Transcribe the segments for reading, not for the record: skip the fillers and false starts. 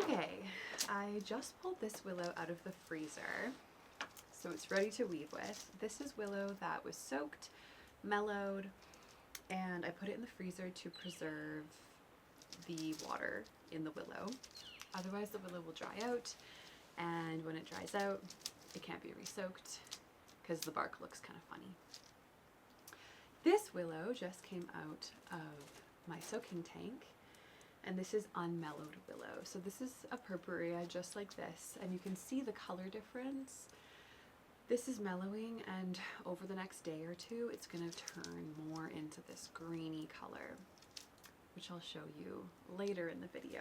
Okay, I just pulled this willow out of the freezer, so it's ready to weave with. This is willow that was soaked, mellowed, and I put it in the freezer to preserve the water in the willow. Otherwise the willow will dry out, and when it dries out, it can't be re-soaked because the bark looks kind of funny. This willow just came out of my soaking tank, and this is unmellowed willow. So this is a purpurea just like this, and you can see the color difference. This is mellowing, and over the next day or two, it's going to turn more into this greeny color, which I'll show you later in the video.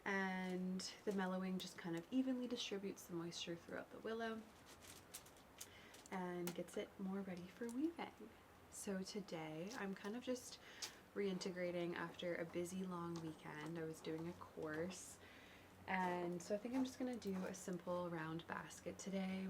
And the mellowing just kind of evenly distributes the moisture throughout the willow and gets it more ready for weaving. So today I'm kind of just reintegrating after a busy long weekend. I was doing a course, and so I think I'm just going to do a simple round basket today.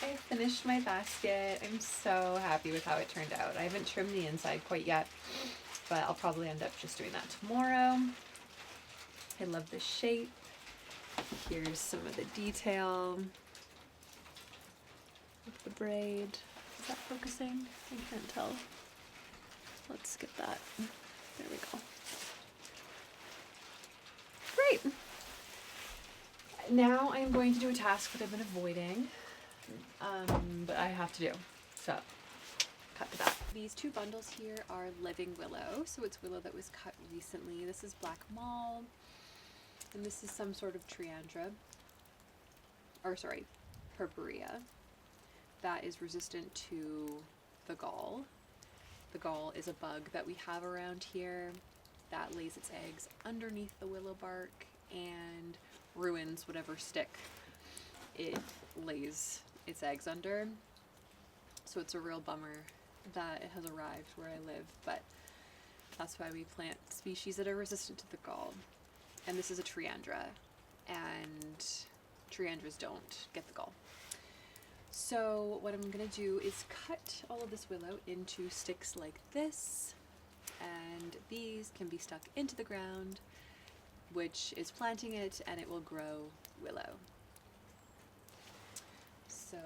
I finished my basket. I'm so happy with how it turned out. I haven't trimmed the inside quite yet, but I'll probably end up just doing that tomorrow. I love the shape. Here's some of the detail of the braid. Is that focusing? I can't tell. Let's get that. There we go. Great. Now I'm going to do a task that I've been avoiding, but I have to do. So, cut to that. These two bundles here are living willow. So it's willow that was cut recently. This is black mall, and this is some sort of triandra, or sorry, purpurea, that is resistant to the gall. The gall is a bug that we have around here that lays its eggs underneath the willow bark and ruins whatever stick it lays its eggs under. So it's a real bummer that it has arrived where I live, but That's why we plant species that are resistant to the gall. And this is a triandra, and triandras don't get the gall. So what I'm gonna do is cut all of this willow into sticks like this, and these can be stuck into the ground, which is planting it, and it will grow willow. So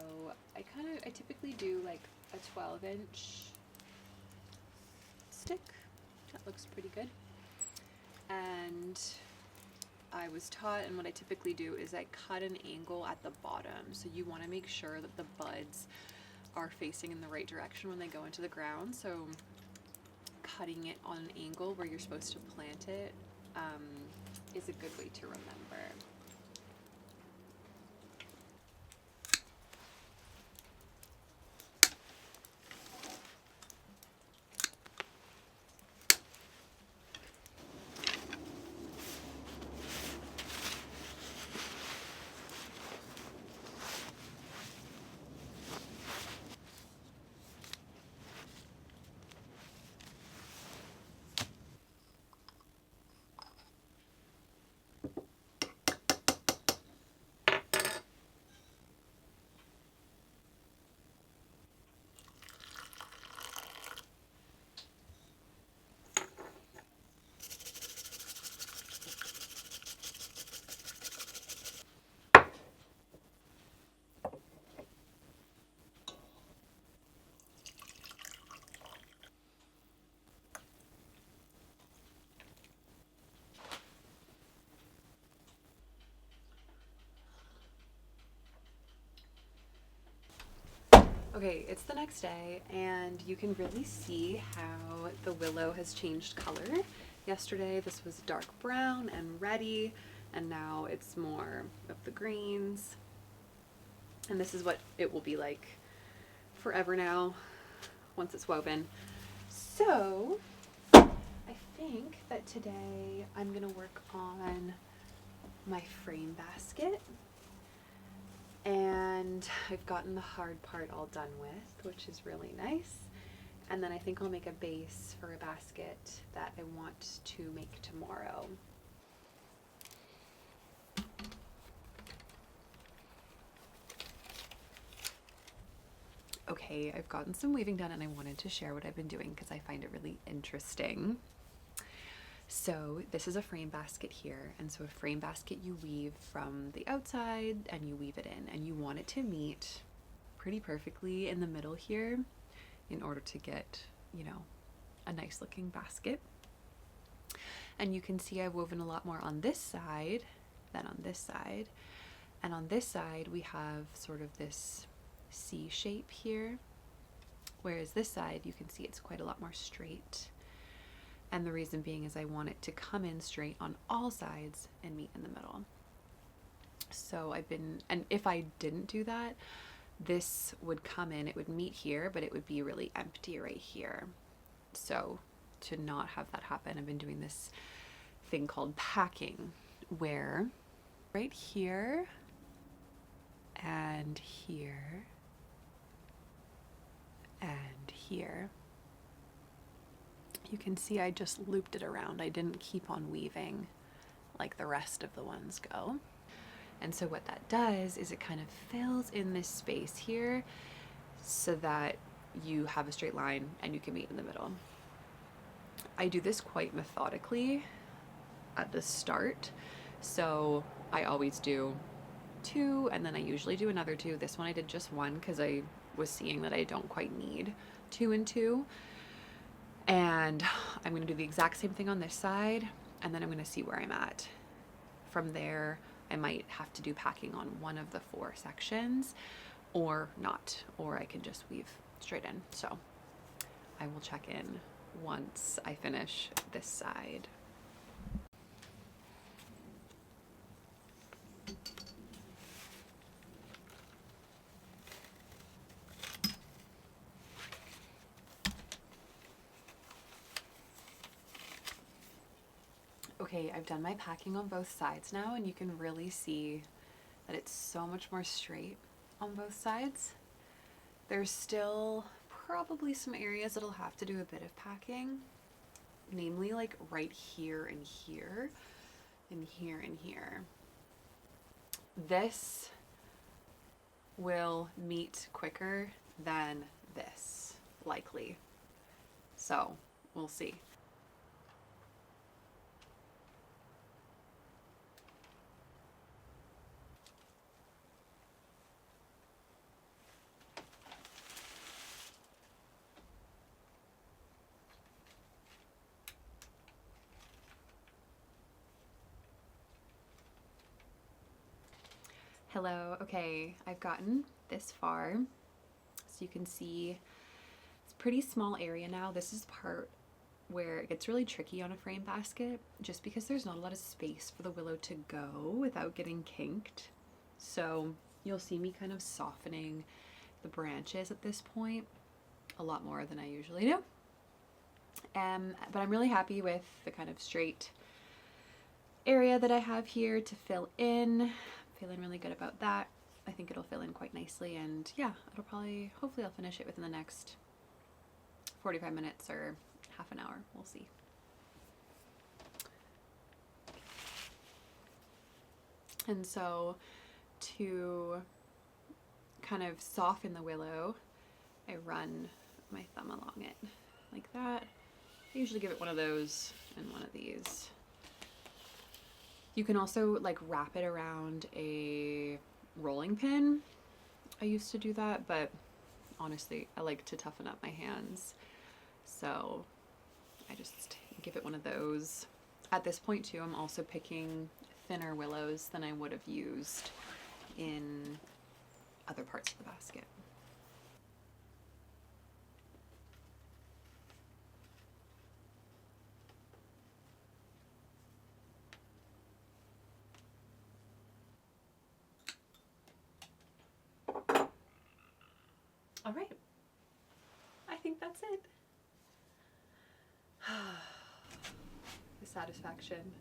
I typically do like a 12-inch stick. That looks pretty good. And I was taught, and what I typically do is I cut an angle at the bottom. So you want to make sure that the buds are facing in the right direction when they go into the ground. So cutting it on an angle where you're supposed to plant it is a good way to remember. Okay, it's the next day, and you can really see how the willow has changed color. Yesterday this was dark brown and reddy, and now it's more of the greens. And this is what it will be like forever now, once it's woven. So I think that today I'm gonna work on my frame basket. And I've gotten the hard part all done with, which is really nice. And then I think I'll make a base for a basket that I want to make tomorrow. Okay, I've gotten some weaving done, and I wanted to share what I've been doing because I find it really interesting. So this is a frame basket here, and so a frame basket you weave from the outside and you weave it in, and you want it to meet pretty perfectly in the middle here in order to get, you know, a nice looking basket. And you can see I've woven a lot more on this side than on this side. And on this side we have sort of this C shape here, whereas this side you can see it's quite a lot more straight. And the reason being is I want it to come in straight on all sides and meet in the middle. So and if I didn't do that, this would come in, it would meet here, but it would be really empty right here. So to not have that happen, I've been doing this thing called packing, where right here and here and here, you can see I just looped it around. I didn't keep on weaving like the rest of the ones go. And so what that does is it kind of fills in this space here so that you have a straight line and you can meet in the middle. I do this quite methodically at the start. So I always do 2, and then I usually do another 2. This one I did just 1 because I was seeing that I don't quite need 2 and 2. And I'm going to do the exact same thing on this side, and then I'm going to see where I'm at. From there, I might have to do packing on one of the 4 sections, or not, or I can just weave straight in. So I will check in once I finish this side. Okay, I've done my packing on both sides now, and you can really see that it's so much more straight on both sides. There's still probably some areas that'll have to do a bit of packing namely like right here and here and here and here. This will meet quicker than this, likely. So we'll see. Hello, okay, I've gotten this far. So you can see it's a pretty small area now. This is part where it gets really tricky on a frame basket just because there's not a lot of space for the willow to go without getting kinked. So you'll see me kind of softening the branches at this point a lot more than I usually do. But I'm really happy with the kind of straight area that I have here to fill in. Feeling really good about that. I think it'll fill in quite nicely, and yeah, it'll probably, hopefully I'll finish it within the next 45 minutes or half an hour. We'll see. And so to kind of soften the willow, I run my thumb along it like that. I usually give it one of those and one of these. You can also like wrap it around a rolling pin. I used to do that, but honestly, I like to toughen up my hands. So I just give it one of those. At this point too, I'm also picking thinner willows than I would have used in other parts of the basket. All right, I think that's it. The satisfaction.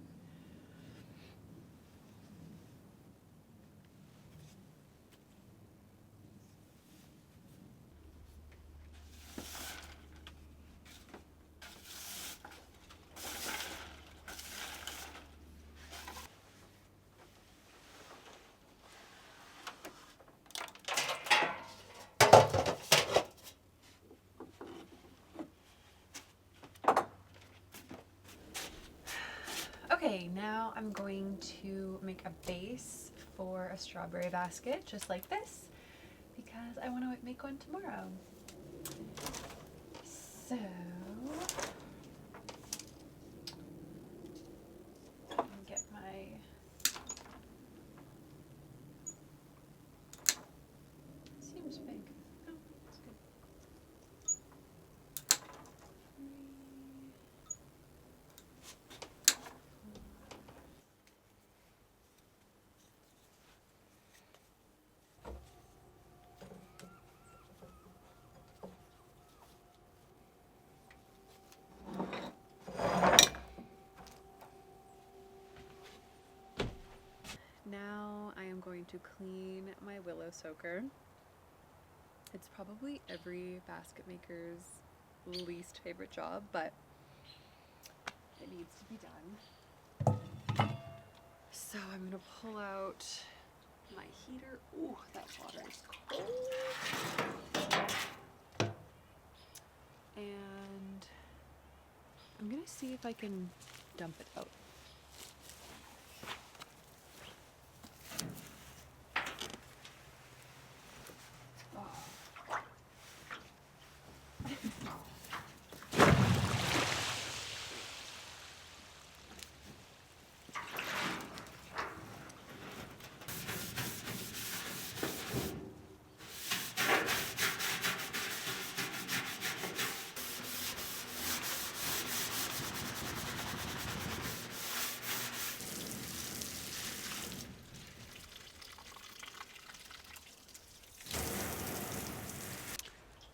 Okay, now I'm going to make a base for a strawberry basket just like this because I want to make one tomorrow. So I'm gonna get my seems big. Oh, that's good. Now I am going to clean my willow soaker. It's probably every basket maker's least favorite job, but it needs to be done. So I'm gonna pull out my heater. Ooh, that water is cold. And I'm gonna see if I can dump it out.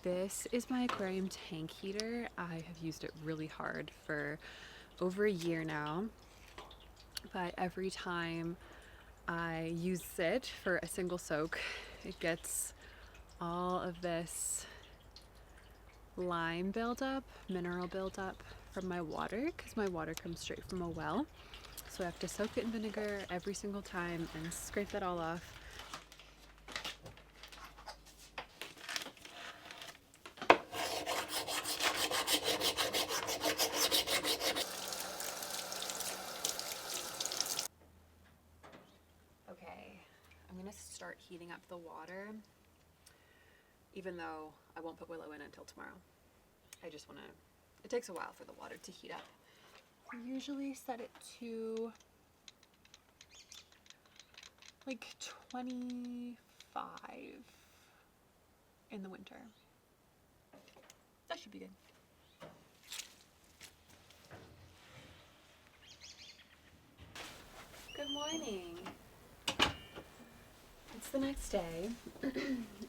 This is my aquarium tank heater. I have used it really hard for over a year now, but every time I use it for a single soak, it gets all of this lime buildup, mineral buildup from my water because my water comes straight from a well. So I have to soak it in vinegar every single time and scrape that all off. Okay, I'm gonna start heating up the water, even though I won't put Willow in until tomorrow. I just wanna, it takes a while for the water to heat up. I usually set it to like 25 in the winter. That should be good. Good morning. It's the next day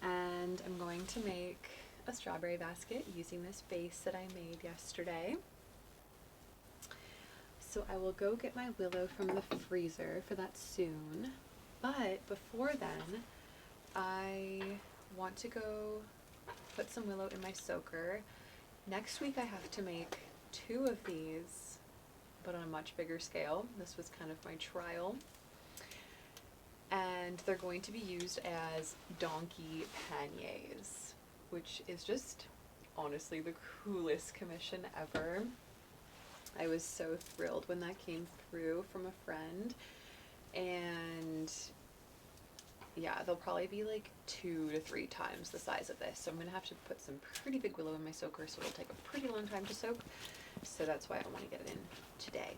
and I'm going to make a strawberry basket using this base that I made yesterday. So I will go get my Willow from the freezer for that soon. But before then, I want to go put some Willow in my soaker. Next week I have to make 2 of these, but on a much bigger scale. This was kind of my trial. And they're going to be used as donkey panniers, which is just honestly the coolest commission ever. I was so thrilled when that came through from a friend, and yeah, they'll probably be like 2 to 3 times the size of this. So I'm gonna have to put some pretty big Willow in my soaker, so it'll take a pretty long time to soak. So that's why I want to get it in today.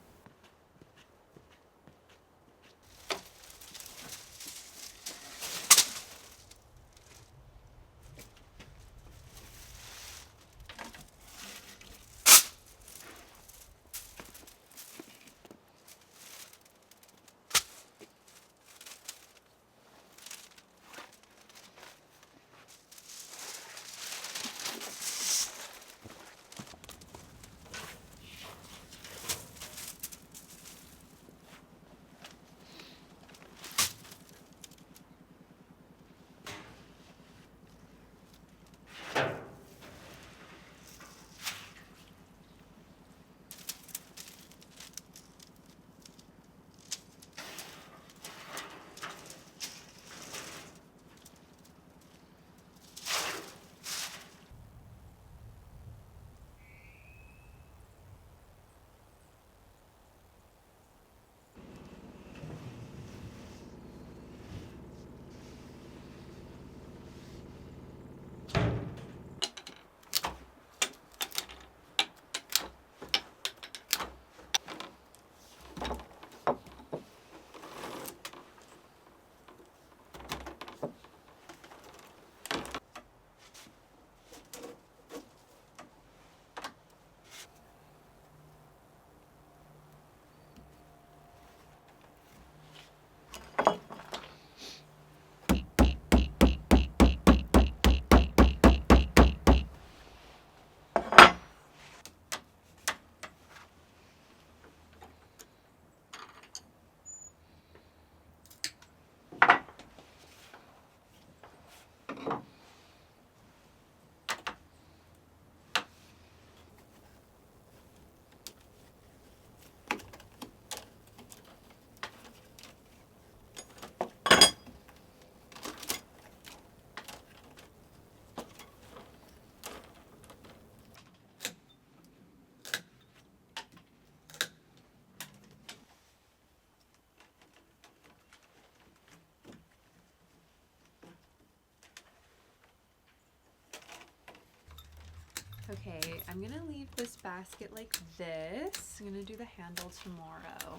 Okay, I'm gonna leave this basket like this. I'm gonna do the handle tomorrow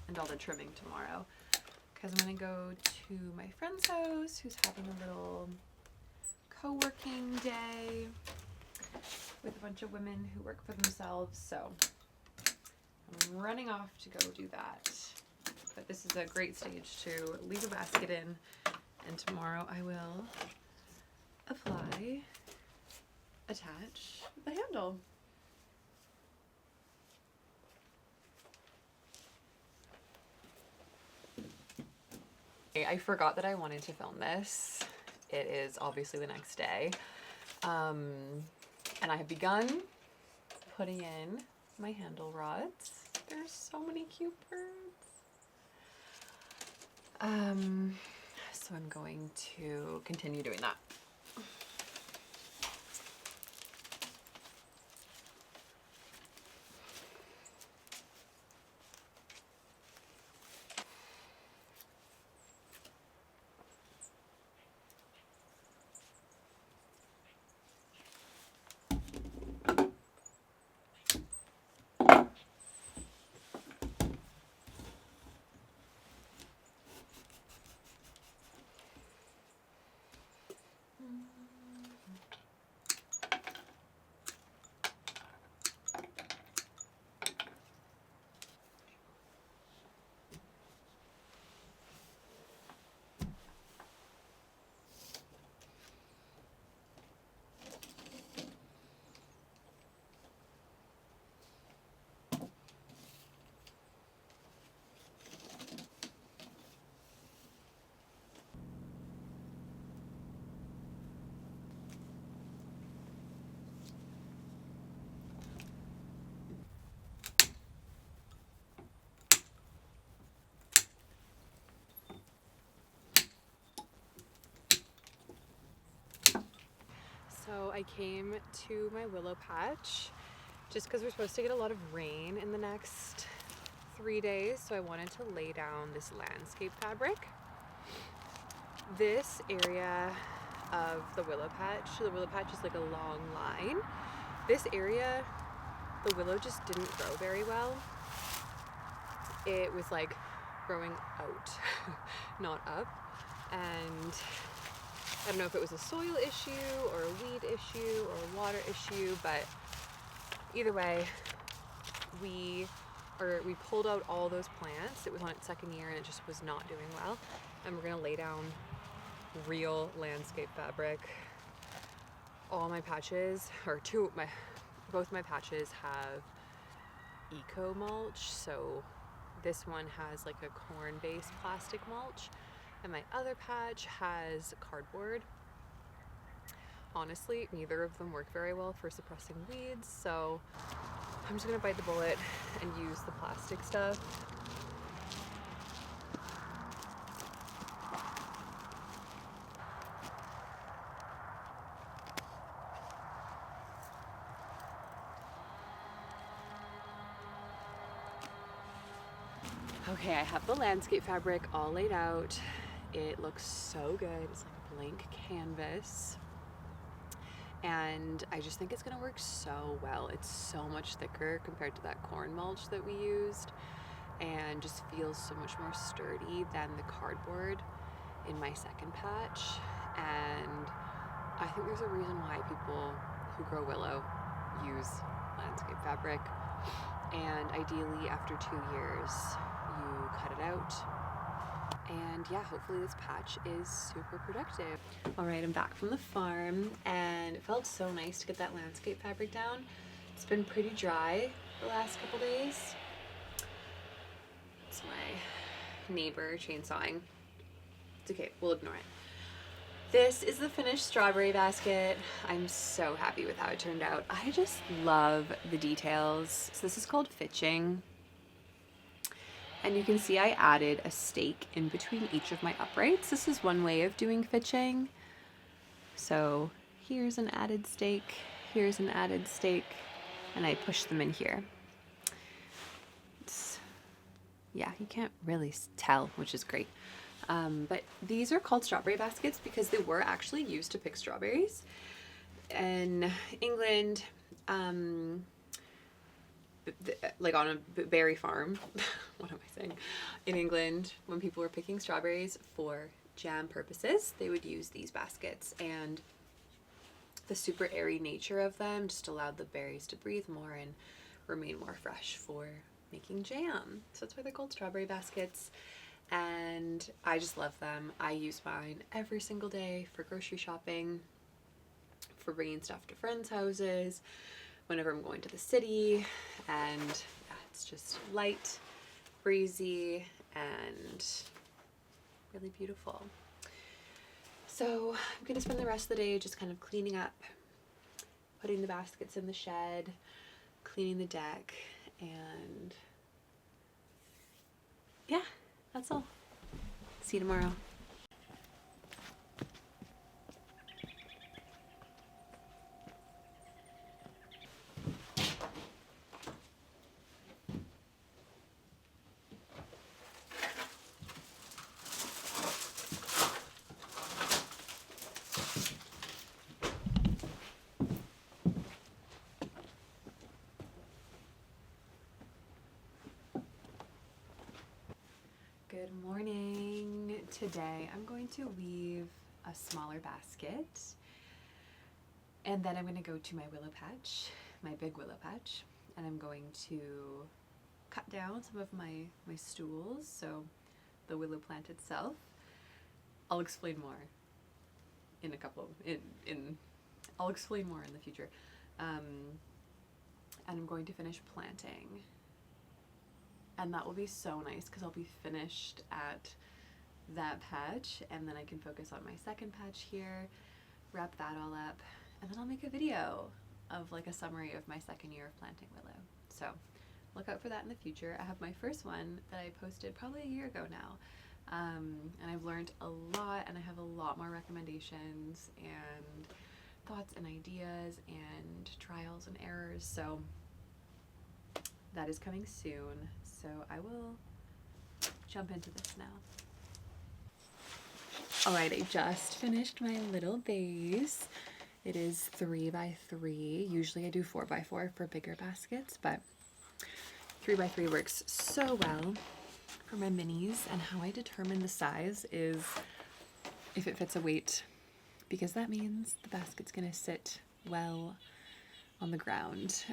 and all the trimming tomorrow because I'm gonna go to my friend's house who's having a little co-working day with a bunch of women who work for themselves. So I'm running off to go do that. But this is a great stage to leave a basket in, and tomorrow I will apply, attach the handle. I forgot that I wanted to film this. It is obviously the next day. And I have begun putting in my handle rods. There's so many cute birds. So I'm going to continue doing that. So I came to my willow patch just because we're supposed to get a lot of rain in the next 3 days, so I wanted to lay down this landscape fabric. This area of the willow patch is like a long line. This area, the willow just didn't grow very well. It was like growing out, not up, and I don't know if it was a soil issue or a weed issue or a water issue, but either way, we pulled out all those plants. It was on its second year and it just was not doing well. And we're gonna lay down real landscape fabric. All my patches, both my patches have eco mulch. So this one has like a corn-based plastic mulch, and my other patch has cardboard. Honestly, neither of them work very well for suppressing weeds, so I'm just gonna bite the bullet and use the plastic stuff. Okay, I have the landscape fabric all laid out. It looks so good. It's like a blank canvas. And I just think it's gonna work so well. It's so much thicker compared to that corn mulch that we used, and just feels so much more sturdy than the cardboard in my second patch. And I think there's a reason why people who grow willow use landscape fabric. And ideally after 2 years, you cut it out. And yeah, hopefully this patch is super productive. All right, I'm back from the farm and it felt so nice to get that landscape fabric down. It's been pretty dry the last couple days. It's my neighbor chainsawing. It's okay, we'll ignore it. This is the finished strawberry basket. I'm so happy with how it turned out. I just love the details. So this is called fitching. And you can see I added a stake in between each of my uprights. This is one way of doing fitching. So here's an added stake, here's an added stake, and I push them in here. Yeah, you can't really tell, which is great. But these are called strawberry baskets because they were actually used to pick strawberries. In England, like on a berry farm, what am I saying? In England, when people were picking strawberries for jam purposes, they would use these baskets, and the super airy nature of them just allowed the berries to breathe more and remain more fresh for making jam. So that's why they're called strawberry baskets, and I just love them. I use mine every single day for grocery shopping, for bringing stuff to friends' houses, whenever I'm going to the city, and yeah, it's just light, breezy, and really beautiful. So I'm gonna spend the rest of the day just kind of cleaning up, putting the baskets in the shed, cleaning the deck, and yeah, that's all. See you tomorrow. Good morning. Today I'm going to weave a smaller basket, and then I'm going to go to my willow patch, my big willow patch, and I'm going to cut down some of my stools, so the willow plant itself. I'll explain more in a couple I'll explain more in the future. And I'm going to finish planting. And that will be so nice because I'll be finished at that patch, and then I can focus on my second patch here, wrap that all up, and then I'll make a video of like a summary of my second year of planting willow. So look out for that in the future. I have my first one that I posted probably a year ago now, and I've learned a lot, and I have a lot more recommendations and thoughts and ideas and trials and errors. So that is coming soon. So I will jump into this now. All right, I just finished my little vase. It is 3x3. Usually I do 4x4 for bigger baskets, but 3x3 works so well for my minis. And how I determine the size is if it fits a weight, because that means the basket's gonna sit well on the ground.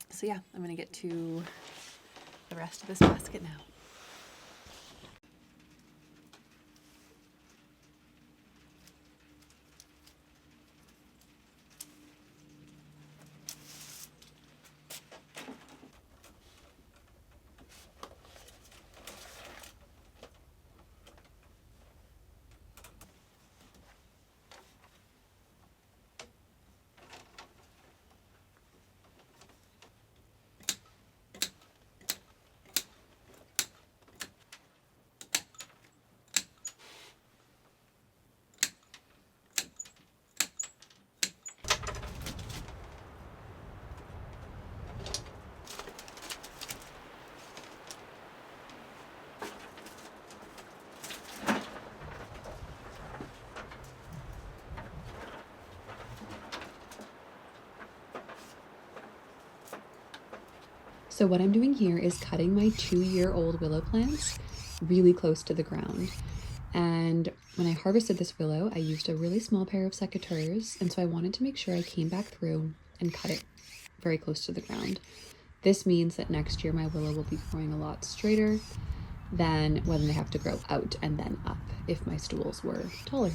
So yeah, I'm gonna get to the rest of this basket now. So what I'm doing here is cutting my 2-year-old willow plants really close to the ground. And when I harvested this willow, I used a really small pair of secateurs, and so I wanted to make sure I came back through and cut it very close to the ground. This means that next year my willow will be growing a lot straighter than when they have to grow out and then up if my stools were taller.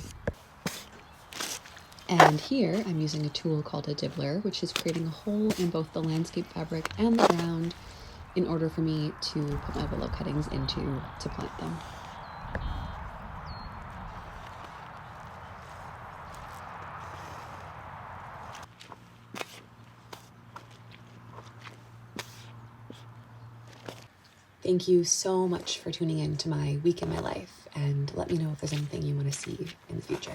And here I'm using a tool called a dibbler, which is creating a hole in both the landscape fabric and the ground in order for me to put my willow cuttings into to plant them. Thank you so much for tuning in to my week in my life, and let me know if there's anything you want to see in the future.